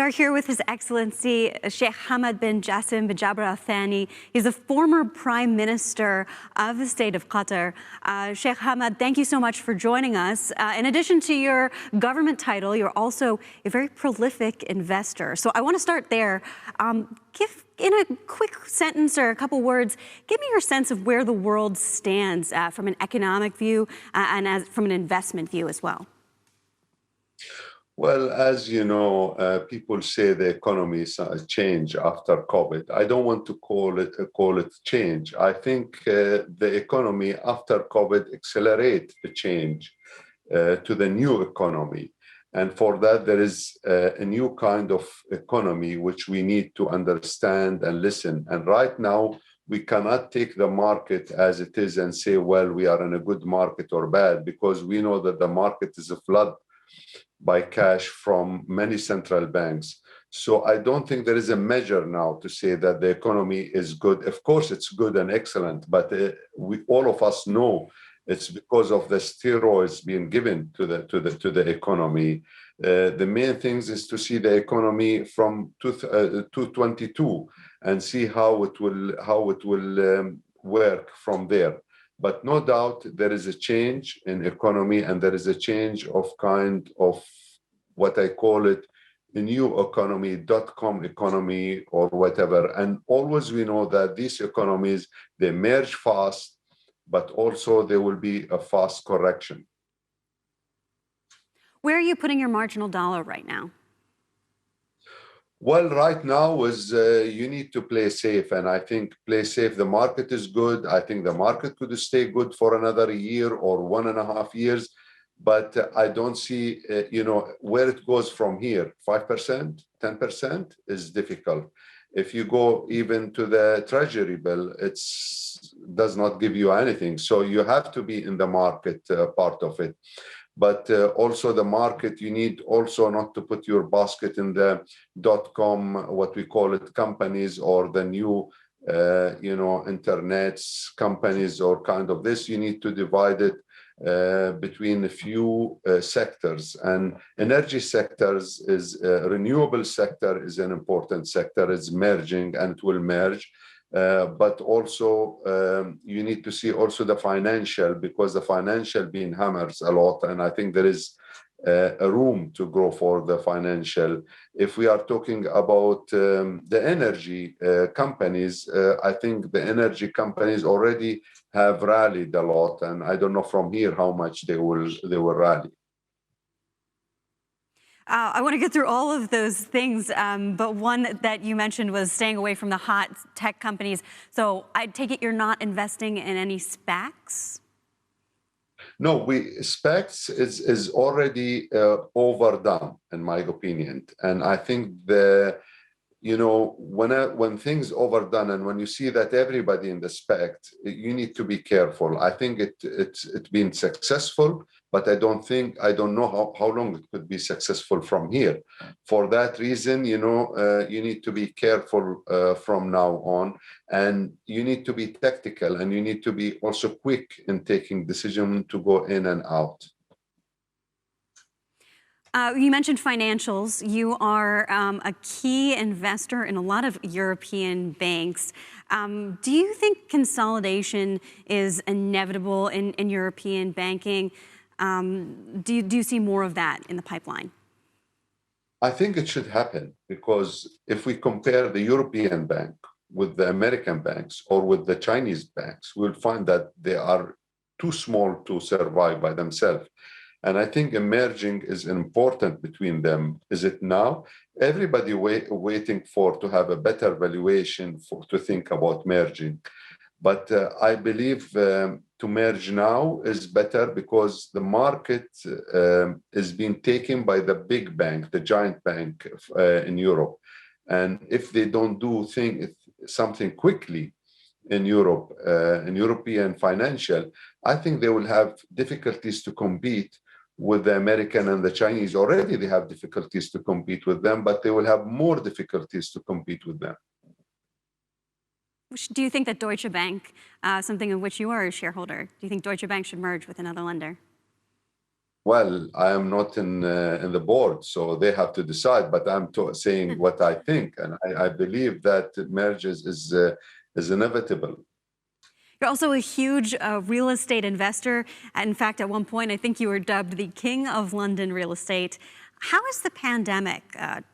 are here with His Excellency Sheikh Hamad bin Jassim bin Jabor Al Thani. He's a former Prime Minister of the State of Qatar. Sheikh Hamad, thank you so much for joining us. In addition to your government title, you're also a very prolific investor. So I want to start there. Give, in a quick sentence or a couple words, give me your sense of where the world stands from an economic view and from an investment view as well. Well, as you know, people say the economy change after COVID. I don't want to call it change. I think the economy after COVID accelerate the change to the new economy. And for that, there is a new kind of economy which we need to understand and listen. And right now, we cannot take the market as it is and say, well, we are in a good market or bad, because we know that the market is a flood by cash from many central banks. So I don't think there is a measure now to say that the economy is good. Of course, it's good and excellent, but all of us know it's because of the steroids being given to the economy. The main things is to see the economy from 2022 and see how it will work from there. But no doubt there is a change in economy, and there is a change of kind of what I call it a new economy, .com economy or whatever. And always we know that these economies, they merge fast, but also there will be a fast correction. Where are you putting your marginal dollar right now? Well, right now is you need to play safe, and I think play safe. The market is good. I think the market could stay good for another year or 1.5 years, but I don't see, where it goes from here. 5%, 10% is difficult. If you go even to the treasury bill, it does not give you anything. So you have to be in the market part of it. But also the market, you need also not to put your basket in the .com, what we call it, companies, or the new, internets companies, or kind of this. You need to divide it between a few sectors. And energy sectors is renewable sector is an important sector. It's merging and it will merge. But also you need to see also the financial, because the financial being hammers a lot, and I think there is a room to grow for the financial. If we are talking about the energy companies, I think the energy companies already have rallied a lot, and I don't know from here how much they will rally. I want to get through all of those things, but one that you mentioned was staying away from the hot tech companies. So I take it you're not investing in any SPACs? No, SPACs is already overdone, in my opinion. And I think when things overdone, and when you see that everybody in the SPAC, you need to be careful. I think it's been successful, but I don't know how long it could be successful from here. For that reason, you need to be careful from now on, and you need to be tactical, and you need to be also quick in taking decision to go in and out. You mentioned financials. You are a key investor in a lot of European banks. Do you think consolidation is inevitable in European banking? Do you see more of that in the pipeline? I think it should happen, because if we compare the European bank with the American banks or with the Chinese banks, we'll find that they are too small to survive by themselves. And I think merging is important between them. Is it now? Everybody waiting to have a better valuation to think about merging. But I believe to merge now is better, because the market is being taken by the big bank, the giant bank in Europe. And if they don't do something quickly in Europe, in European financial, I think they will have difficulties to compete with the American and the Chinese. Already they have difficulties to compete with them, but they will have more difficulties to compete with them. Do you think that Deutsche Bank, something in which you are a shareholder, do you think Deutsche Bank should merge with another lender? Well, I am not in the board, so they have to decide. But I'm saying what I think, and I believe that mergers is inevitable. You're also a huge real estate investor. In fact, at one point, I think you were dubbed the king of London real estate. How has the pandemic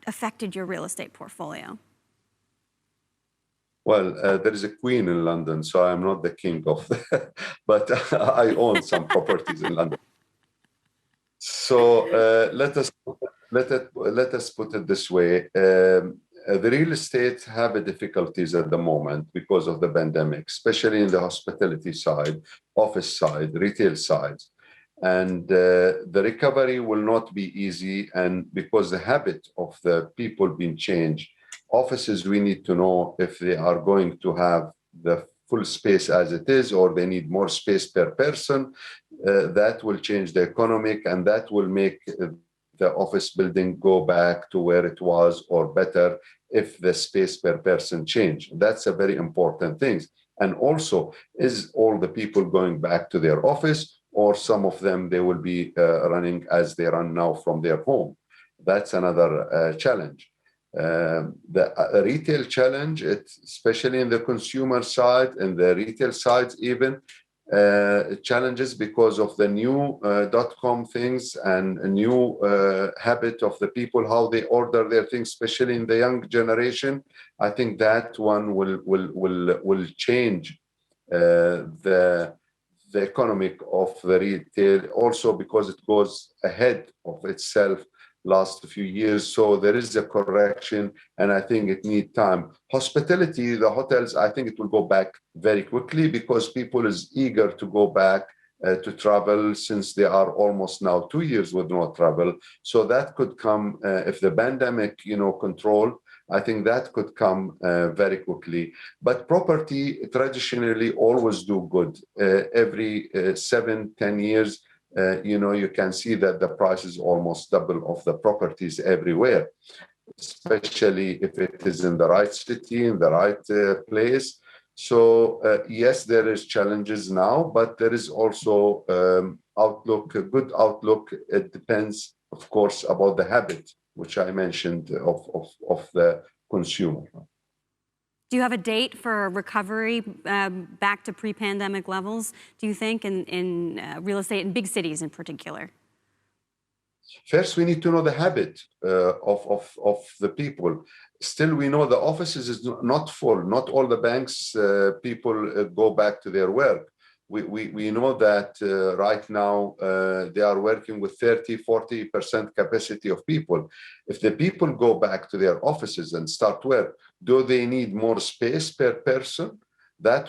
affected your real estate portfolio? Well, there is a queen in London, so I'm not the king of, but I own some properties in London. So let us put it this way. The real estate have difficulties at the moment because of the pandemic, especially in the hospitality side, office side, retail side. And the recovery will not be easy. And because the habit of the people being changed, offices, we need to know if they are going to have the full space as it is, or they need more space per person. That will change the economic, and that will make the office building go back to where it was or better if the space per person change. That's a very important thing. And also, is all the people going back to their office, or some of them, they will be running as they run now from their home? That's another challenge. The retail challenge, especially in the consumer side and the retail sides even, challenges because of the new .com things and a new habit of the people, how they order their things, especially in the young generation. I think that one will change the economic of the retail, also because it goes ahead of itself last few years. So there is a correction, and I think it needs time. Hospitality, the hotels, I think it will go back very quickly because people is eager to go back to travel, since they are almost now 2 years with no travel. So that could come if the pandemic, control. I think that could come very quickly. But property traditionally always do good. Every 7-10 years, you can see that the price is almost double of the properties everywhere, especially if it is in the right city, in the right place. So yes, there is challenges now, but there is also outlook, a good outlook. It depends, of course, about the habit, which I mentioned of the consumer. Do you have a date for recovery back to pre-pandemic levels, do you think, in real estate in big cities in particular? First, we need to know the habit of the people. Still, we know the offices is not full. Not all the banks people go back to their work. We know that right now they are working with 30-40% capacity of people. If the people go back to their offices and start work, do they need more space per person? That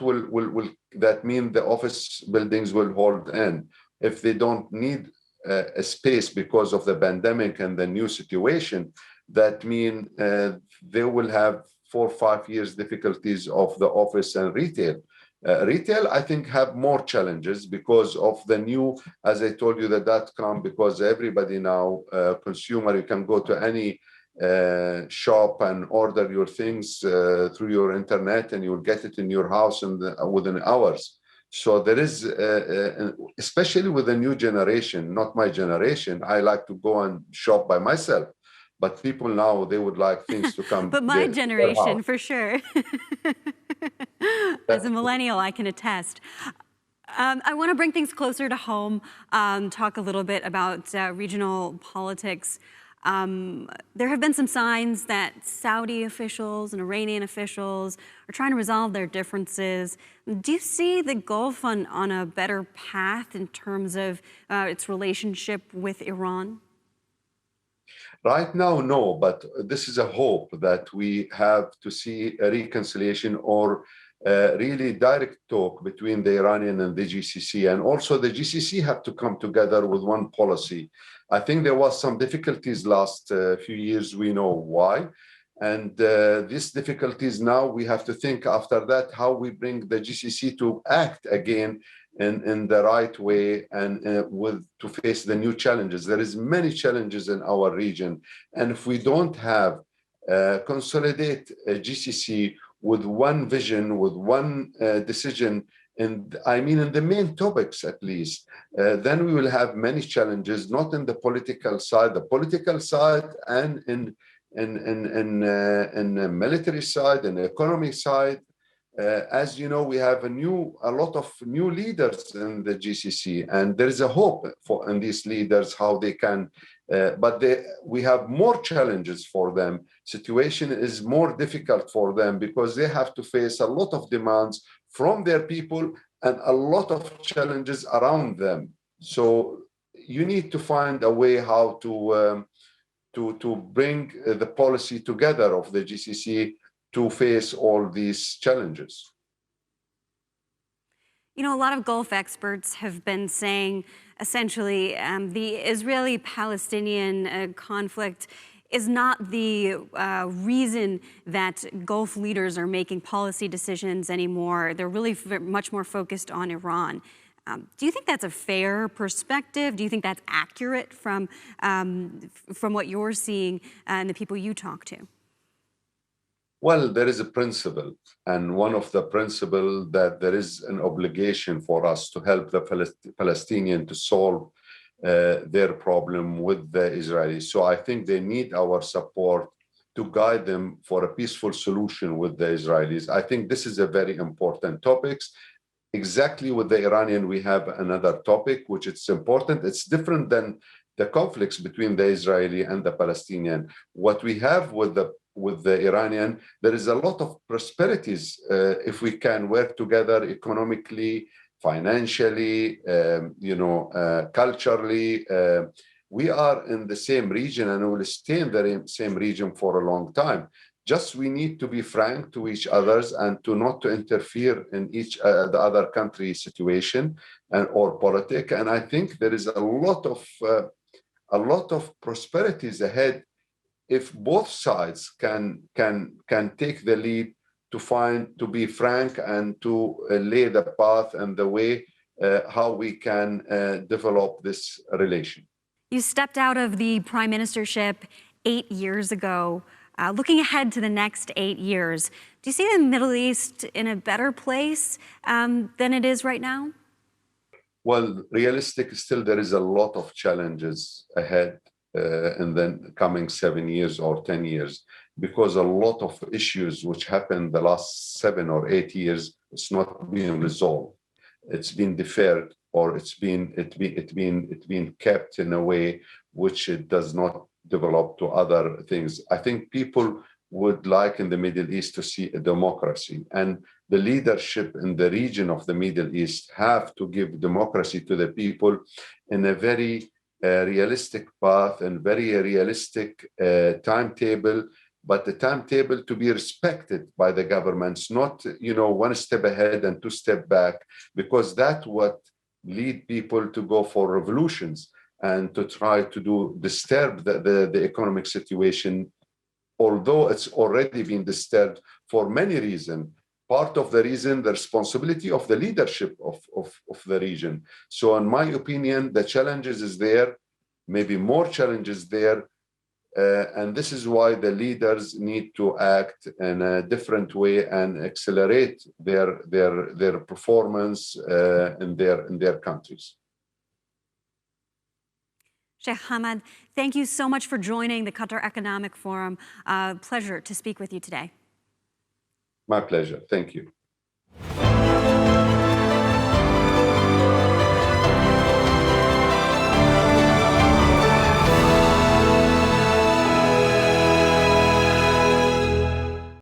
that mean the office buildings will hold in. If they don't need a space because of the pandemic and the new situation, that mean they will have 4 or 5 years difficulties of the office and retail. Retail, I think, have more challenges because of the new, as I told you, the .com, because everybody now, consumer, you can go to any shop and order your things through your internet, and you'll get it in your house within hours. So there is, especially with the new generation, not my generation, I like to go and shop by myself. But people now, they would like things to come. But my generation, for sure. As a millennial, I can attest. I want to bring things closer to home, talk a little bit about regional politics. There have been some signs that Saudi officials and Iranian officials are trying to resolve their differences. Do you see the Gulf on a better path in terms of its relationship with Iran? Right now, no, but this is a hope that we have to see a reconciliation or really direct talk between the Iranian and the GCC. And also the GCC have to come together with one policy. I think there was some difficulties last few years. We know why. And these difficulties now, we have to think after that how we bring the GCC to act again in the right way and to face the new challenges. There is many challenges in our region. And if we don't have consolidate a GCC with one vision, with one decision in the main topics at least, then we will have many challenges, not in the political side, and in the military side and the economic side. As you know, we have a lot of new leaders in the GCC, and there is a hope in these leaders how they can. But we have more challenges for them. Situation is more difficult for them because they have to face a lot of demands from their people and a lot of challenges around them. So you need to find a way how to bring the policy together of the GCC to face all these challenges. You know, a lot of Gulf experts have been saying essentially the Israeli-Palestinian conflict is not the reason that Gulf leaders are making policy decisions anymore. They're really much more focused on Iran. Do you think that's a fair perspective? Do you think that's accurate from what you're seeing and the people you talk to? Well, there is a principle, and one of the principles that there is an obligation for us to help the Palestinians to solve their problem with the Israelis. So I think they need our support to guide them for a peaceful solution with the Israelis. I think this is a very important topic. Exactly with the Iranian, we have another topic, which is important. It's different than the conflicts between the Israeli and the Palestinian. What we have with the Iranian, there is a lot of prosperities if we can work together economically, financially, culturally. We are in the same region and will stay in the same region for a long time. Just we need to be frank to each others and not to interfere in the other country's situation or politics. And I think there is a lot of prosperities ahead if both sides can take the lead to be frank and to lay the path and the way how we can develop this relation. You stepped out of the prime ministership 8 years ago. Looking ahead to the next 8 years, do you see the Middle East in a better place than it is right now? Well, realistic, still there is a lot of challenges ahead in the coming 7 years or 10 years, because a lot of issues which happened the last 7 or 8 years, it's not being resolved. It's been deferred, or it's been kept in a way which it does not develop to other things. I think people would like in the Middle East to see a democracy, and the leadership in the region of the Middle East have to give democracy to the people in a very realistic path and very realistic timetable, but the timetable to be respected by the governments, not one step ahead and 2 steps back, because that's what lead people to go for revolutions and to try to disturb the economic situation, although it's already been disturbed for many reasons. Part of the reason, the responsibility of the leadership of the region. So in my opinion, the challenges is there, maybe more challenges there. And this is why the leaders need to act in a different way and accelerate their performance in their countries. Sheikh Hamad, thank you so much for joining the Qatar Economic Forum. Pleasure to speak with you today. My pleasure. Thank you.